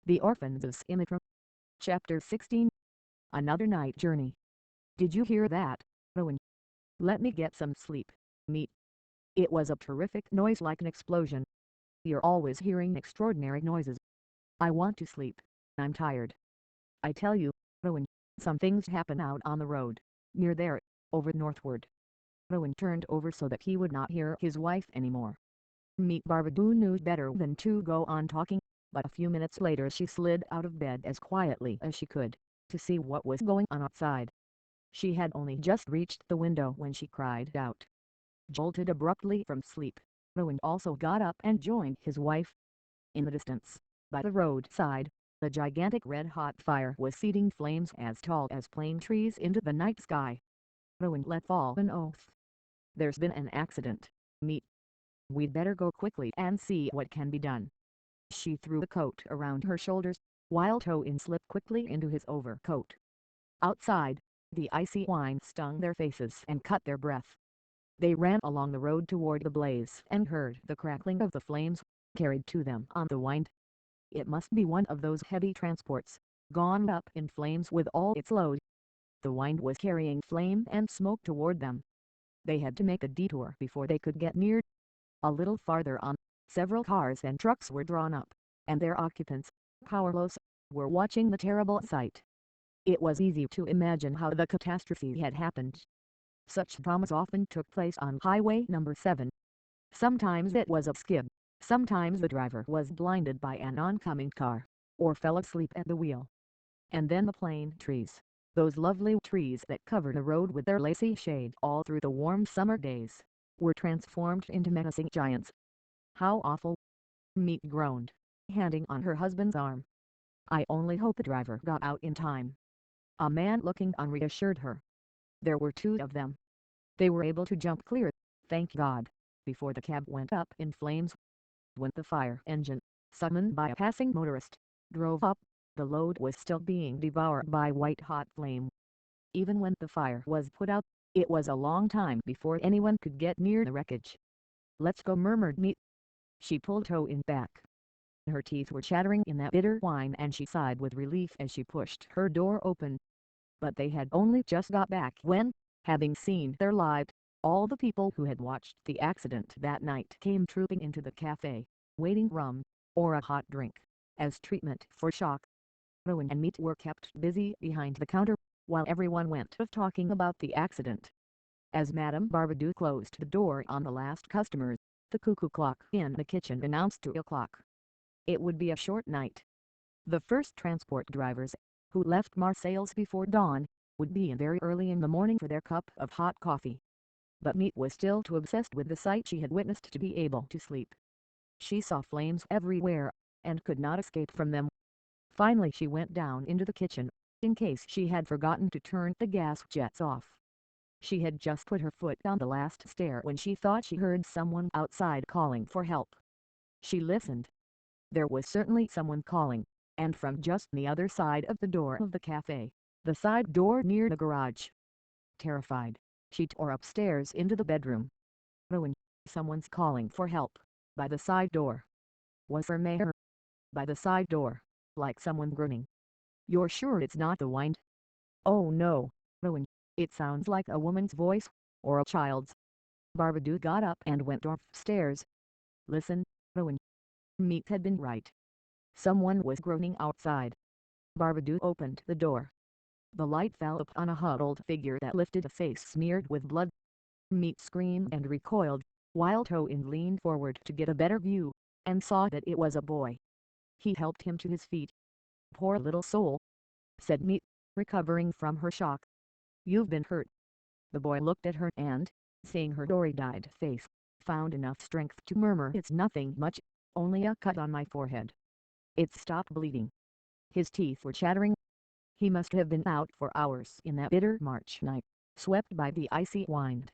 The Orphans of Simitra. Chapter 16. Another night journey. Did you hear that, Owen? Let me get some sleep, meat. It was a terrific noise like an explosion. You're always hearing extraordinary noises. I want to sleep. I'm tired. I tell you, Owen, some things happen out on the road, near there, over northward. Owen turned over so that he would not hear his wife anymore. Meat Barbadoo knew better than to go on talking, but a few minutes later she slid out of bed as quietly as she could, to see what was going on outside. She had only just reached the window when she cried out. Jolted abruptly from sleep, Owen also got up and joined his wife. In the distance, by the roadside, the gigantic red-hot fire was seeding flames as tall as plane trees into the night sky. Owen let fall an oath. There's been an accident, meat. We'd better go quickly and see what can be done. She threw the coat around her shoulders, while Toin slipped quickly into his overcoat. Outside, the icy wind stung their faces and cut their breath. They ran along the road toward the blaze and heard the crackling of the flames, carried to them on the wind. It must be one of those heavy transports, gone up in flames with all its load. The wind was carrying flame and smoke toward them. They had to make a detour before they could get near. A little farther on, several cars and trucks were drawn up, and their occupants, powerless, were watching the terrible sight. It was easy to imagine how the catastrophe had happened. Such dramas often took place on Highway number 7. Sometimes it was a skid, sometimes the driver was blinded by an oncoming car, or fell asleep at the wheel. And then the plane trees, those lovely trees that covered the road with their lacy shade all through the warm summer days, were transformed into menacing giants. How awful! Meat groaned, handing on her husband's arm. I only hope the driver got out in time. A man looking on reassured her. There were 2 of them. They were able to jump clear, thank God, before the cab went up in flames. When the fire engine, summoned by a passing motorist, drove up, the load was still being devoured by white-hot flame. Even when the fire was put out, it was a long time before anyone could get near the wreckage. Let's go, murmured Meat. She pulled Toin back. Her teeth were chattering in that bitter whine and she sighed with relief as she pushed her door open. But they had only just got back when, having seen their light, all the people who had watched the accident that night came trooping into the cafe, waiting rum, or a hot drink, as treatment for shock. Owen and Meat were kept busy behind the counter, while everyone went of talking about the accident. As Madame Barbadoo closed the door on the last customers, the cuckoo clock in the kitchen announced 2 o'clock. It would be a short night. The first transport drivers, who left Marseilles before dawn, would be in very early in the morning for their cup of hot coffee. But Meat was still too obsessed with the sight she had witnessed to be able to sleep. She saw flames everywhere, and could not escape from them. Finally she went down into the kitchen, in case she had forgotten to turn the gas jets off. She had just put her foot on the last stair when she thought she heard someone outside calling for help. She listened. There was certainly someone calling, and from just the other side of the door of the cafe, the side door near the garage. Terrified, she tore upstairs into the bedroom. Owen, someone's calling for help, by the side door. Was her mayor? By the side door, like someone groaning. You're sure it's not the wind? Oh no, Owen, it sounds like a woman's voice, or a child's. Barbadoo got up and went upstairs. Listen, Owen. Meat had been right. Someone was groaning outside. Barbadoo opened the door. The light fell upon a huddled figure that lifted a face smeared with blood. Meat screamed and recoiled, while Toin leaned forward to get a better view, and saw that it was a boy. He helped him to his feet. Poor little soul, said Meat, recovering from her shock. You've been hurt. The boy looked at her and, seeing her dory-dyed face, found enough strength to murmur, it's nothing much, only a cut on my forehead. It stopped bleeding. His teeth were chattering. He must have been out for hours in that bitter March night, swept by the icy wind.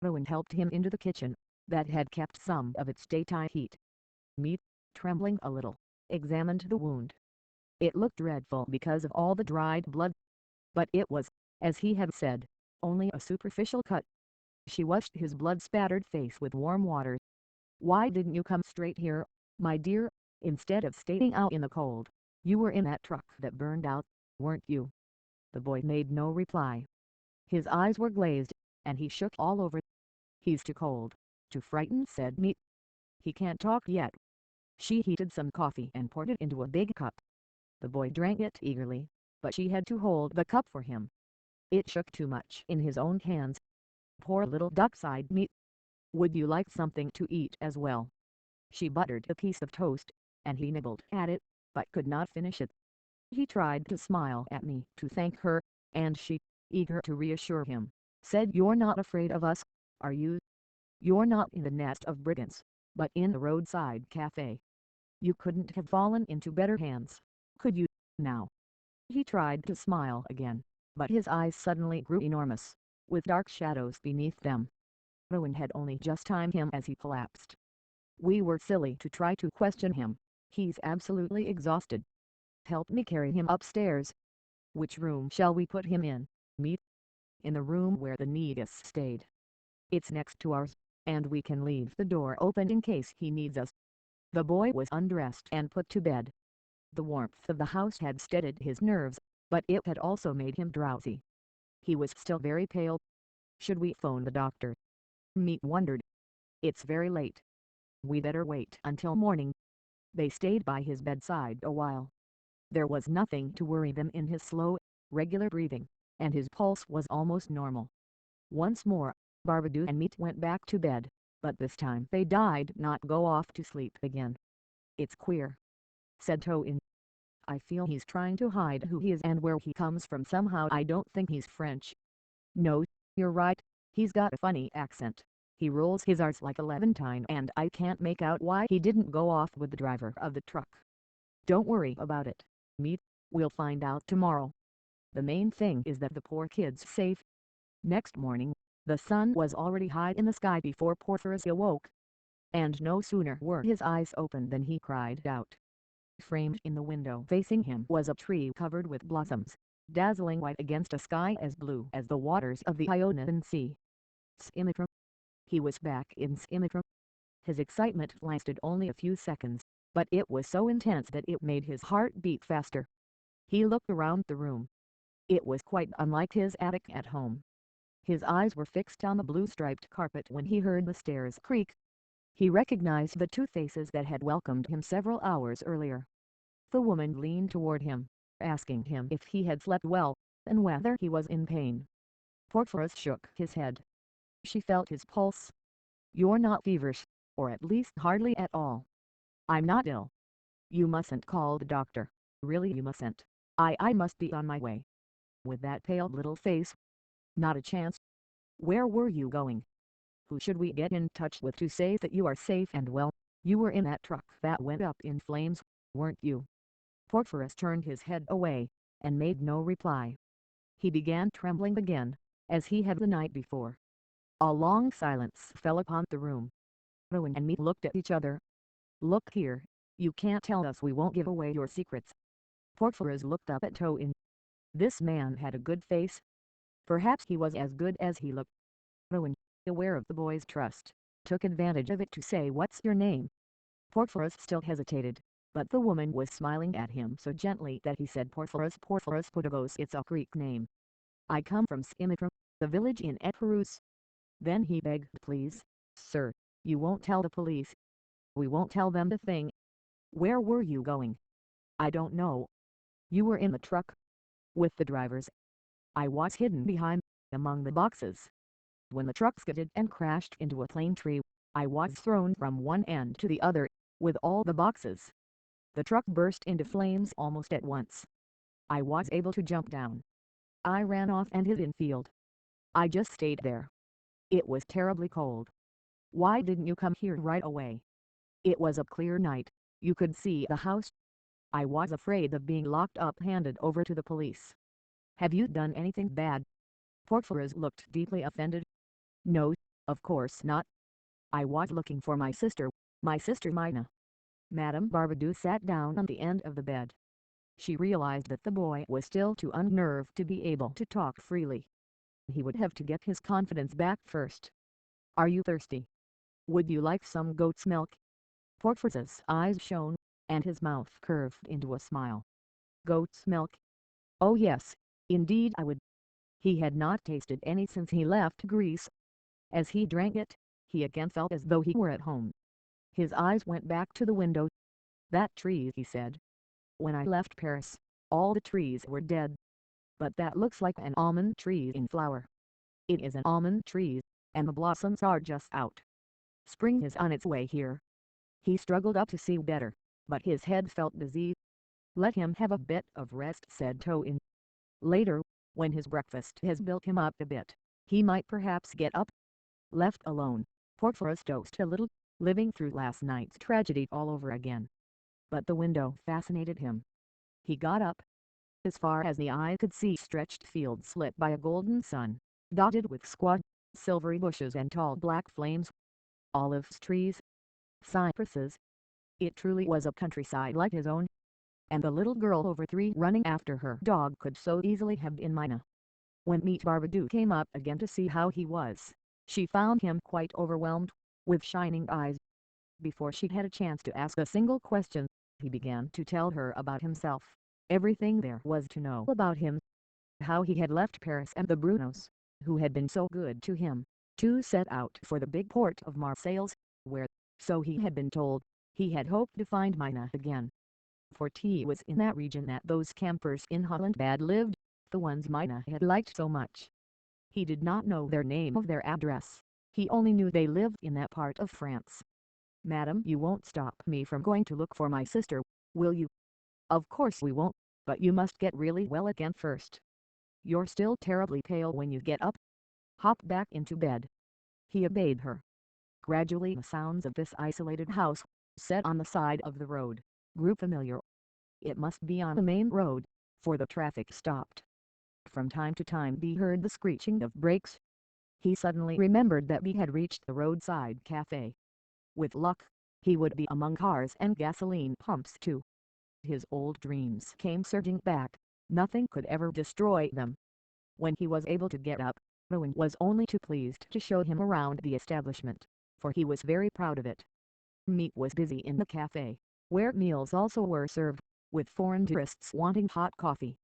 Owen helped him into the kitchen, that had kept some of its daytime heat. Meat, trembling a little, examined the wound. It looked dreadful because of all the dried blood. But it was, as he had said, only a superficial cut. She washed his blood-spattered face with warm water. Why didn't you come straight here, my dear, instead of staying out in the cold? You were in that truck that burned out, weren't you? The boy made no reply. His eyes were glazed, and he shook all over. He's too cold, too frightened, said Meat. He can't talk yet. She heated some coffee and poured it into a big cup. The boy drank it eagerly, but she had to hold the cup for him. It shook too much in his own hands. Poor little duck, sighed Meat. Would you like something to eat as well? She buttered a piece of toast, and he nibbled at it, but could not finish it. He tried to smile at me to thank her, and she, eager to reassure him, said, "You're not afraid of us, are you? You're not in the nest of brigands, but in the roadside cafe. You couldn't have fallen into better hands, could you, now?" He tried to smile again, but his eyes suddenly grew enormous, with dark shadows beneath them. Rowan had only just timed him as he collapsed. We were silly to try to question him. He's absolutely exhausted. Help me carry him upstairs. Which room shall we put him in, Meat? In the room where the Negus stayed. It's next to ours, and we can leave the door open in case he needs us. The boy was undressed and put to bed. The warmth of the house had steadied his nerves, but it had also made him drowsy. He was still very pale. Should we phone the doctor? Meat wondered. It's very late. We better wait until morning. They stayed by his bedside a while. There was nothing to worry them in his slow, regular breathing, and his pulse was almost normal. Once more, Barbadoo and Meat went back to bed, but this time they died not go off to sleep again. "It's queer," said Toin. "I feel he's trying to hide who he is and where he comes from somehow. I don't think he's French." "No, you're right, he's got a funny accent. He rolls his R's like a Levantine, and I can't make out why he didn't go off with the driver of the truck." "Don't worry about it, Meat, we'll find out tomorrow. The main thing is that the poor kid's safe." Next morning, the sun was already high in the sky before Porphyros awoke. And no sooner were his eyes open than he cried out. Framed in the window facing him was a tree covered with blossoms, dazzling white against a sky as blue as the waters of the Ionian Sea. Simitra. He was back in Simitra. His excitement lasted only a few seconds, but it was so intense that it made his heart beat faster. He looked around the room. It was quite unlike his attic at home. His eyes were fixed on the blue-striped carpet when he heard the stairs creak. He recognized the two faces that had welcomed him several hours earlier. The woman leaned toward him, asking him if he had slept well, and whether he was in pain. Porphyros shook his head. She felt his pulse. "You're not feverish, or at least hardly at all." "I'm not ill." "You mustn't call the doctor. Really you mustn't. I must be on my way." "With that pale little face?" "Not a chance." "Where were you going? Who should we get in touch with to say that you are safe and well? You were in that truck that went up in flames, weren't you?" Porphyros turned his head away, and made no reply. He began trembling again, as he had the night before. A long silence fell upon the room. Rowan and Meat looked at each other. "Look here, you can't tell us we won't give away your secrets." Porphyros looked up at Toin. This man had a good face. Perhaps he was as good as he looked. Rowan, aware of the boy's trust, took advantage of it to say, "What's your name?" Porphyros still hesitated, but the woman was smiling at him so gently that he said, "Porphyros Potagos, it's a Greek name. I come from Simitra, the village in Epirus." Then he begged, "Please, sir, you won't tell the police. We won't tell them a thing." "Where were you going?" "I don't know." "You were in the truck?" "With the drivers." "I was hidden behind, among the boxes. When the truck skidded and crashed into a plane tree, I was thrown from one end to the other, with all the boxes. The truck burst into flames almost at once. I was able to jump down. I ran off and hid in field. I just stayed there. It was terribly cold." "Why didn't you come here right away?" "It was a clear night, you could see the house." "I was afraid of being locked up, handed over to the police." "Have you done anything bad?" Porphyros looked deeply offended. "No, of course not. I was looking for my sister Mina." Madame Barbadou sat down on the end of the bed. She realized that the boy was still too unnerved to be able to talk freely. He would have to get his confidence back first. "Are you thirsty? Would you like some goat's milk?" Porphyros's eyes shone, and his mouth curved into a smile. goat's milk? Oh yes, indeed I would. He had not tasted any since he left Greece. As he drank it, he again felt as though he were at home. His eyes went back to the window. That tree, he said. When I left Paris, all the trees were dead. But that looks like an almond tree in flower. It is an almond tree, and the blossoms are just out. Spring is on its way here. He struggled up to see better, but his head felt dizzy. Let him have a bit of rest, said Toin. Later, when his breakfast has built him up a bit, he might perhaps get up. Left alone, Porphyros dozed a little, living through last night's tragedy all over again. But the window fascinated him. He got up. As far as the eye could see stretched fields lit by a golden sun, dotted with squat, silvery bushes and tall black flames. Olives trees. Cypresses. It truly was a countryside like his own. And the little girl over 3 running after her dog could so easily have been Mina. When Meet Barbadou came up again to see how he was, she found him quite overwhelmed, with shining eyes. Before she had a chance to ask a single question, he began to tell her about himself, everything there was to know about him. How he had left Paris and the Brunos, who had been so good to him, to set out for the big port of Marseilles, where, so he had been told, he had hoped to find Mina again. For it was in that region that those campers in Holland had lived, the ones Mina had liked so much. He did not know their name or their address, he only knew they lived in that part of France. Madam, you won't stop me from going to look for my sister, will you? Of course we won't, but you must get really well again first. You're still terribly pale when you get up. Hop back into bed. He obeyed her. Gradually the sounds of this isolated house, set on the side of the road, grew familiar. It must be on the main road, for the traffic stopped. From time to time he heard the screeching of brakes. He suddenly remembered that he had reached the roadside cafe. With luck, he would be among cars and gasoline pumps too. His old dreams came surging back, nothing could ever destroy them. When he was able to get up, Owen was only too pleased to show him around the establishment, for he was very proud of it. Meat was busy in the cafe, where meals also were served, with foreign tourists wanting hot coffee.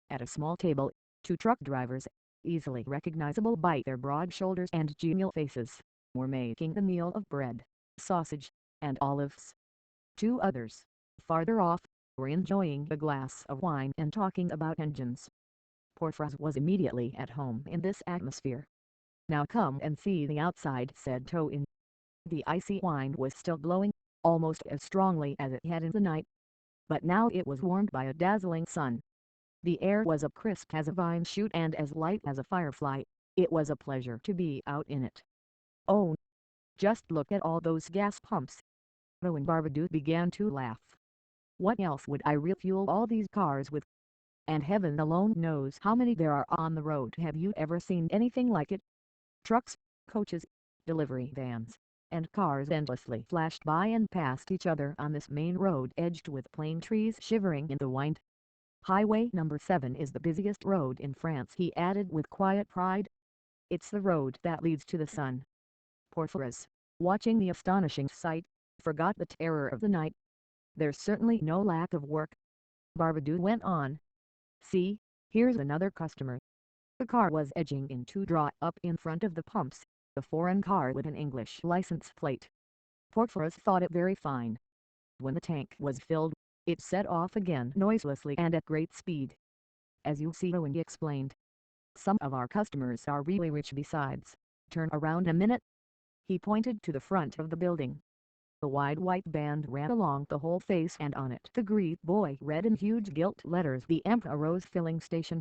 At a small table, 2 truck drivers, easily recognizable by their broad shoulders and genial faces, were making a meal of bread, sausage, and olives. 2 others, farther off, were enjoying a glass of wine and talking about engines. Porphyros was immediately at home in this atmosphere. Now come and see the outside, said Toin. The icy wind was still blowing, almost as strongly as it had in the night. But now it was warmed by a dazzling sun. The air was as crisp as a vine shoot and as light as a firefly. It was a pleasure to be out in it. Oh, just look at all those gas pumps. Owen Barbadou began to laugh. What else would I refuel all these cars with? And heaven alone knows how many there are on the road. Have you ever seen anything like it? Trucks, coaches, delivery vans, and cars endlessly flashed by and past each other on this main road edged with plane trees shivering in the wind. Highway number 7 is the busiest road in France, he added with quiet pride. It's the road that leads to the sun. Porphyros, watching the astonishing sight, forgot the terror of the night. There's certainly no lack of work. Barbadou went on. See, here's another customer. The car was edging in to draw up in front of the pumps, a foreign car with an English license plate. Porphyros thought it very fine. When the tank was filled, it set off again noiselessly and at great speed. As you see, Owen explained, some of our customers are really rich besides. Turn around a minute. He pointed to the front of the building. The wide white band ran along the whole face and on it the Greek boy read in huge gilt letters the Emperor's filling station.